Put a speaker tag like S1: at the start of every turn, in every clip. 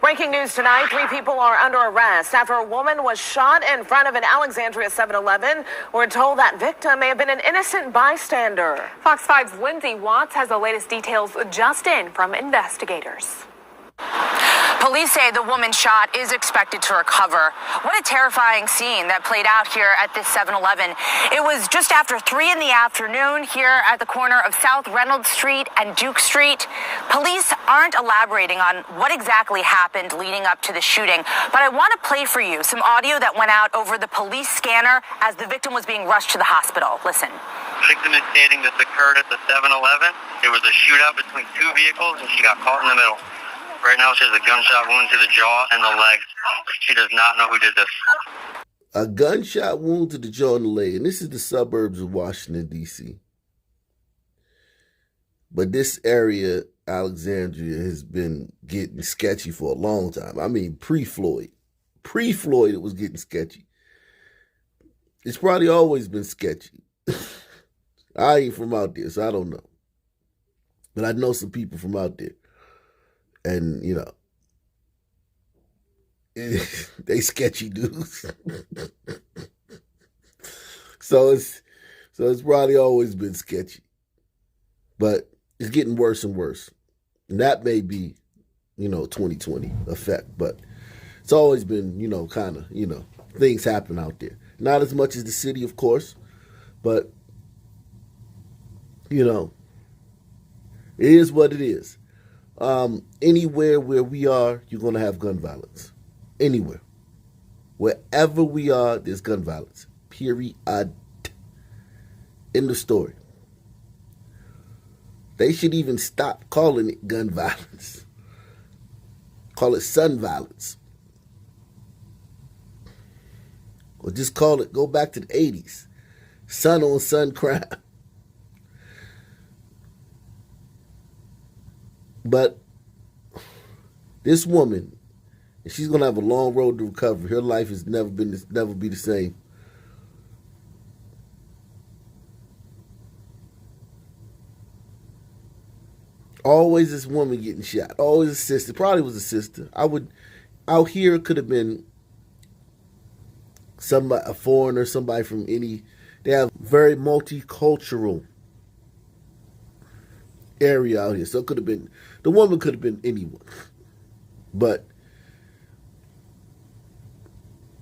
S1: Breaking news tonight, 3 people are under arrest after a woman was shot in front of an Alexandria 7-Eleven. We're told that victim may have been an innocent bystander.
S2: Fox 5's Lindsay Watts has the latest details just in from investigators.
S3: Police say the woman shot is expected to recover. What a terrifying scene that played out here at this 7-Eleven. It was just after 3 in the afternoon here at the corner of South Reynolds Street and Duke Street. Police aren't elaborating on what exactly happened leading up to the shooting, but I want to play for you some audio that went out over the police scanner as the victim was being rushed to the hospital. Listen.
S4: Victim is stating this occurred at the 7-Eleven. It was a shootout between 2 vehicles and she got caught in the middle. Right now, she has a gunshot wound to the jaw and the legs. She does not know who did this.
S5: A gunshot wound to the jaw and the leg. And this is the suburbs of Washington, D.C. But this area, Alexandria, has been getting sketchy for a long time. I mean, pre-Floyd. Pre-Floyd, it was getting sketchy. It's probably always been sketchy. I ain't from out there, so I don't know. But I know some people from out there. And, you know, they sketchy dudes. so it's probably always been sketchy. But it's getting worse and worse. And that may be, 2020 effect. But it's always been, kind of, things happen out there. Not as much as the city, of course. But, it is what it is. Anywhere where we are, you're going to have gun violence. Anywhere. Wherever we are, there's gun violence. Period. End of story. They should even stop calling it gun violence. Call it sun violence. Or just call it, go back to the 80s. Son on son crime. But this woman, she's gonna have a long road to recovery. Her life has never be the same. Always this woman getting shot. Always a sister. Probably was a sister. Out here it could have been somebody, a foreigner, somebody from any. They have very multicultural area out here. So it could have been, the woman could have been anyone. But,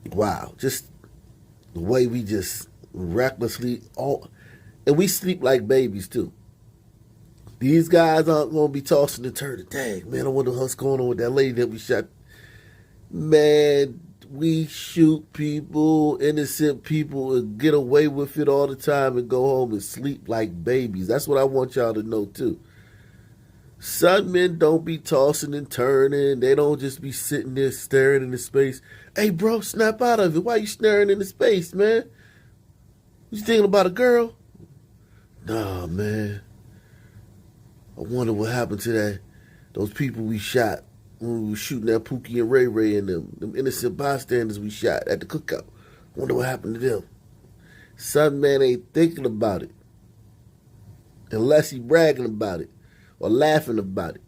S5: wow, just the way we just recklessly, and we sleep like babies too. These guys aren't going to be tossing and turning. Dang, man, I wonder what's going on with that lady that we shot. Man, we shoot people, innocent people, and get away with it all the time and go home and sleep like babies. That's what I want y'all to know, too. Some men don't be tossing and turning. They don't just be sitting there staring into space. Hey, bro, snap out of it. Why you staring into space, man? You thinking about a girl? Nah, man. I wonder what happened to those people we shot when we were shooting at Pookie and Ray Ray and them innocent bystanders we shot at the cookout. I wonder what happened to them. Some man ain't thinking about it unless he bragging about it or laughing about it.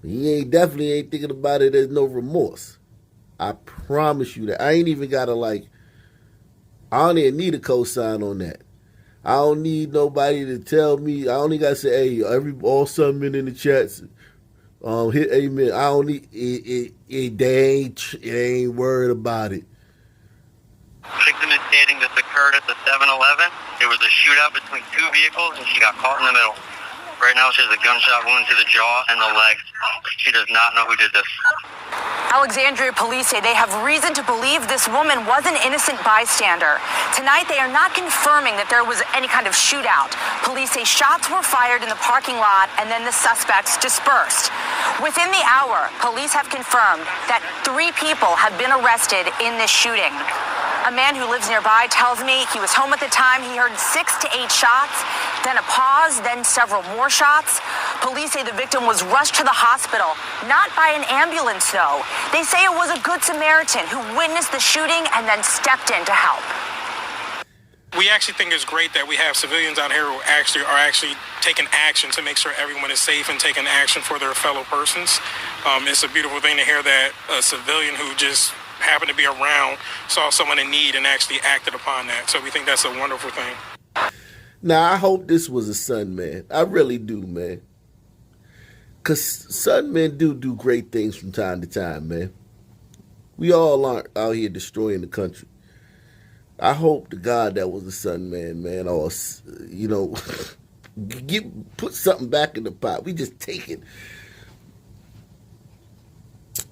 S5: He definitely ain't thinking about it. There's no remorse. I promise you that. I ain't even got to I don't even need a cosign on that. I don't need nobody to tell me. I only got to say, hey, all some men in the chats, hit amen. I don't need it. They ain't worried about it.
S4: Victim is stating this occurred at the 7-Eleven. It was a shootout between 2 vehicles and she got caught in the middle. Right now she has a gunshot wound to the jaw and the legs. She does not know who did this.
S3: Alexandria police say they have reason to believe this woman was an innocent bystander. Tonight, they are not confirming that there was any kind of shootout. Police say shots were fired in the parking lot and then the suspects dispersed. Within the hour, police have confirmed that 3 people have been arrested in this shooting. A man who lives nearby tells me he was home at the time. He heard 6 to 8 shots, then a pause, then several more shots. Police say the victim was rushed to the hospital, not by an ambulance, though. They say it was a good Samaritan who witnessed the shooting and then stepped in to help.
S6: We actually think it's great that we have civilians out here who are actually taking action to make sure everyone is safe and taking action for their fellow persons. It's a beautiful thing to hear that a civilian who just happened to be around saw someone in need and actually acted upon that. So we think that's a wonderful thing.
S5: Now, I hope this was a son, man. I really do, man. Because son men do great things from time to time, man. We all aren't out here destroying the country. I hope to God that was a son, man, or, you know, put something back in the pot. We just take it.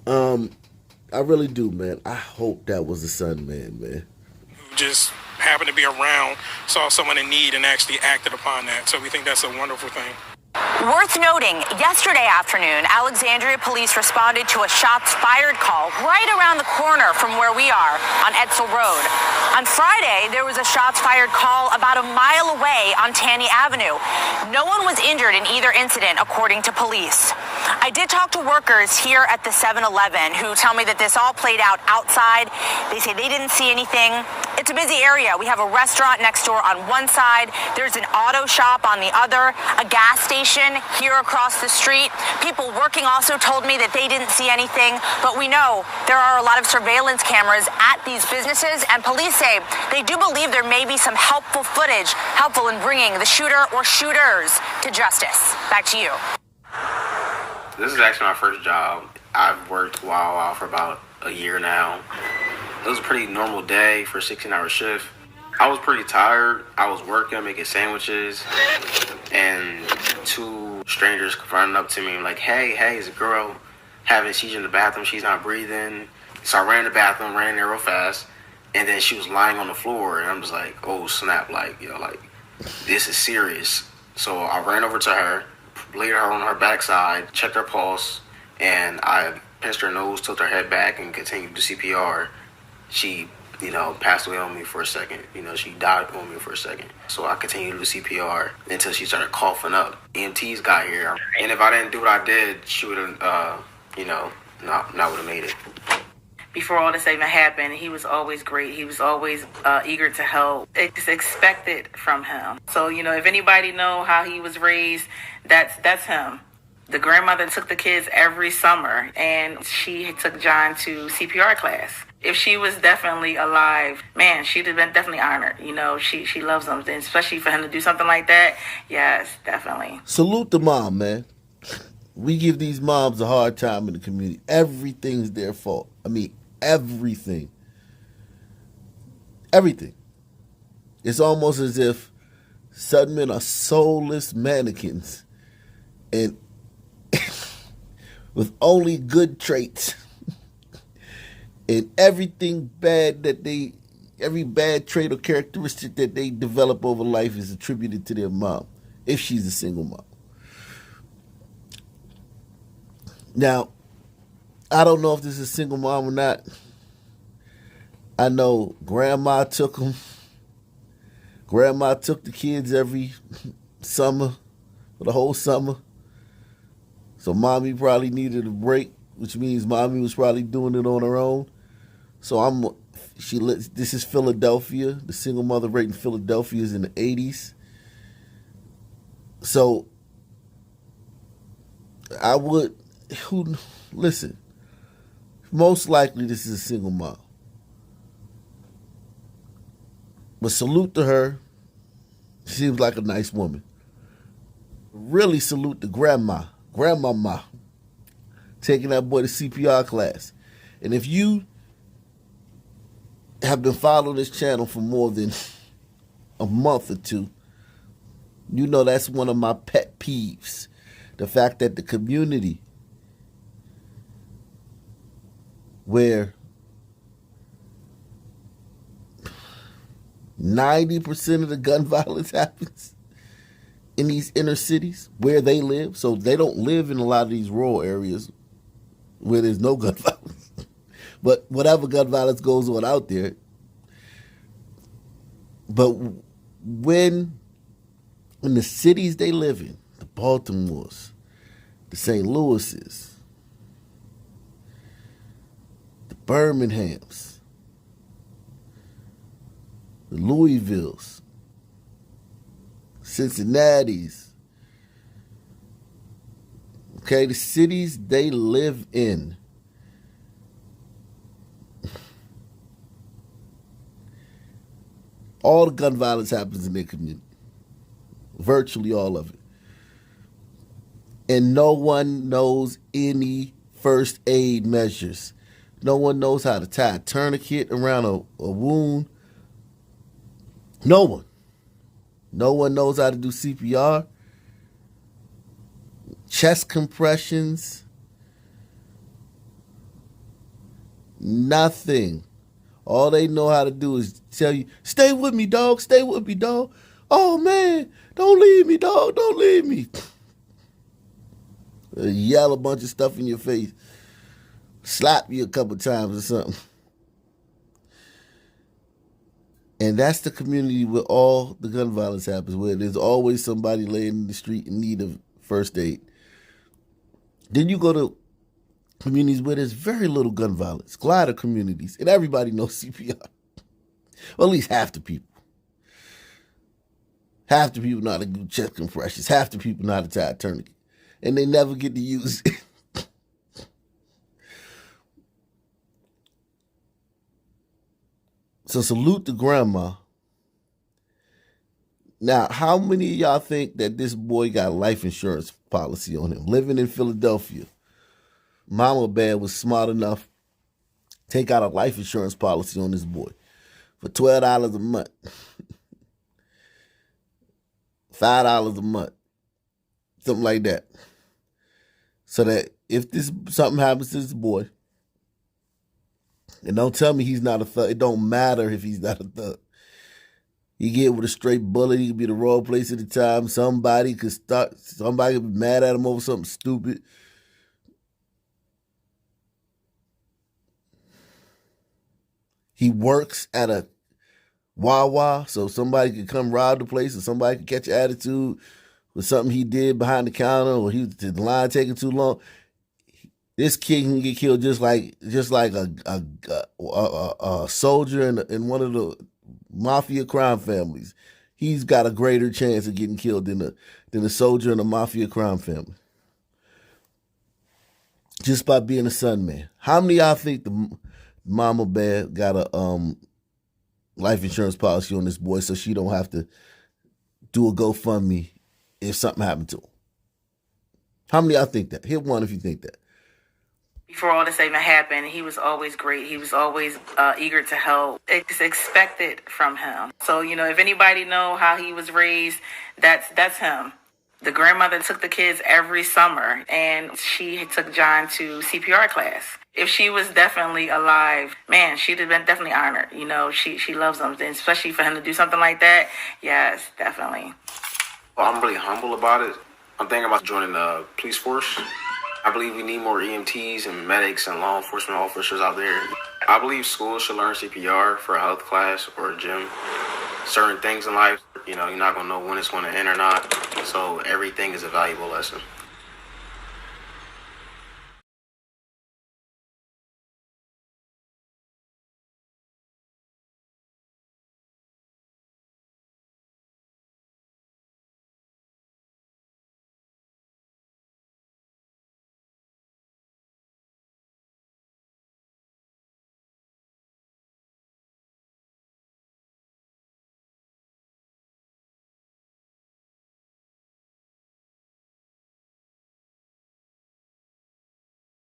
S5: I really do, man. I hope that was a son, man.
S6: Who just happened to be around, saw someone in need and actually acted upon that. So we think that's a wonderful thing.
S3: Worth noting, yesterday afternoon, Alexandria police responded to a shots fired call right around the corner from where we are on Edsel Road. On Friday, there was a shots fired call about a mile away on Taney Avenue. No one was injured in either incident, according to police. I did talk to workers here at the 7-Eleven who tell me that this all played out outside. They say they didn't see anything. It's a busy area. We have a restaurant next door on one side. There's an auto shop on the other, a gas station here across the street. People working also told me that they didn't see anything, but we know there are a lot of surveillance cameras at these businesses, and police say they do believe there may be some helpful footage, helpful in bringing the shooter or shooters to justice. Back to you.
S7: This is actually my first job. I've worked Wow for about a year now. It was a pretty normal day for a 16-hour shift. I was pretty tired. I was working, making sandwiches, and two strangers running up to me like, hey, is a girl having a seizure in the bathroom. She's not breathing. So I ran in the bathroom, ran in there real fast, and then she was lying on the floor, and I'm just like, oh, snap, like, this is serious. So I ran over to her, laid her on her backside, checked her pulse, and I pinched her nose, tilted her head back, and continued to CPR. She, passed away on me for a second. She died on me for a second. So I continued to do CPR until she started coughing up. EMTs got here. And if I didn't do what I did, she would have, not would have made it.
S8: Before all this even happened, he was always great. He was always eager to help. It's expected from him. So, if anybody know how he was raised, that's him. The grandmother took the kids every summer, and she took John to CPR class. If she was definitely alive, man, she'd have been definitely honored. She loves him, and especially for him to do something like that. Yes, definitely.
S5: Salute the mom, man. We give these moms a hard time in the community. Everything's their fault. I mean, everything. Everything. It's almost as if Southern men are soulless mannequins and with only good traits. And everything bad every bad trait or characteristic that they develop over life is attributed to their mom, if she's a single mom. Now, I don't know if this is a single mom or not. I know grandma took them. Grandma took the kids every summer, for the whole summer. So mommy probably needed a break, which means mommy was probably doing it on her own. So this is Philadelphia. The single mother rate in Philadelphia is in the 80s. So listen, most likely this is a single mom. But salute to her. She seems like a nice woman. Really salute to grandmama, taking that boy to CPR class. And if you have been following this channel for more than a month or two, you know that's one of my pet peeves. The fact that the community where 90% of the gun violence happens in these inner cities where they live. So they don't live in a lot of these rural areas where there's no gun violence. But whatever gun violence goes on out there. But when in the cities they live in, the Baltimores, the St. Louis's, the Birminghams, the Louisvilles, Cincinnati's, Okay, the cities they live in. All the gun violence happens in their community. Virtually all of it. And no one knows any first aid measures. No one knows how to tie a tourniquet around a wound. No one. No one knows how to do CPR. Chest compressions. Nothing. All they know how to do is tell you, stay with me, dog. Stay with me, dog. Oh, man. Don't leave me, dog. Don't leave me. Yell a bunch of stuff in your face. Slap you a couple times or something. And that's the community where all the gun violence happens, where there's always somebody laying in the street in need of first aid. Then you go to communities where there's very little gun violence, glider communities, and everybody knows CPR. Well, at least half the people. Half the people know how to do chest compressions. Half the people know how to tie a tourniquet. And they never get to use it. So salute to grandma. Now, how many of y'all think that this boy got a life insurance policy on him? Living in Philadelphia, Mama Bear was smart enough to take out a life insurance policy on this boy for $12 a month. $5 a month. Something like that. So that if something happens to this boy, and don't tell me he's not a thug. It don't matter if he's not a thug. He get with a straight bullet. He could be the wrong place at the time. Somebody could be mad at him over something stupid. He works at a Wawa, so somebody could come rob the place, or somebody could catch an attitude with something he did behind the counter, or the line taking too long. This kid can get killed just like a soldier in one of the mafia crime families. He's got a greater chance of getting killed than a soldier in a mafia crime family. Just by being a son man. How many of y'all think the Mama Bear got a life insurance policy on this boy so she don't have to do a GoFundMe if something happened to him? How many of y'all think that? Hit one if you think that.
S8: Before all this even happened, he was always great. He was always eager to help. It's expected from him. So, if anybody know how he was raised, that's him. The grandmother took the kids every summer, and she took John to CPR class. If she was definitely alive, man, she'd have been definitely honored. She loves him, and especially for him to do something like that. Yes, definitely.
S7: Well, I'm really humble about it. I'm thinking about joining the police force. I believe we need more EMTs and medics and law enforcement officers out there. I believe schools should learn CPR for a health class or a gym. Certain things in life, you're not going to know when it's going to end or not. So everything is a valuable lesson.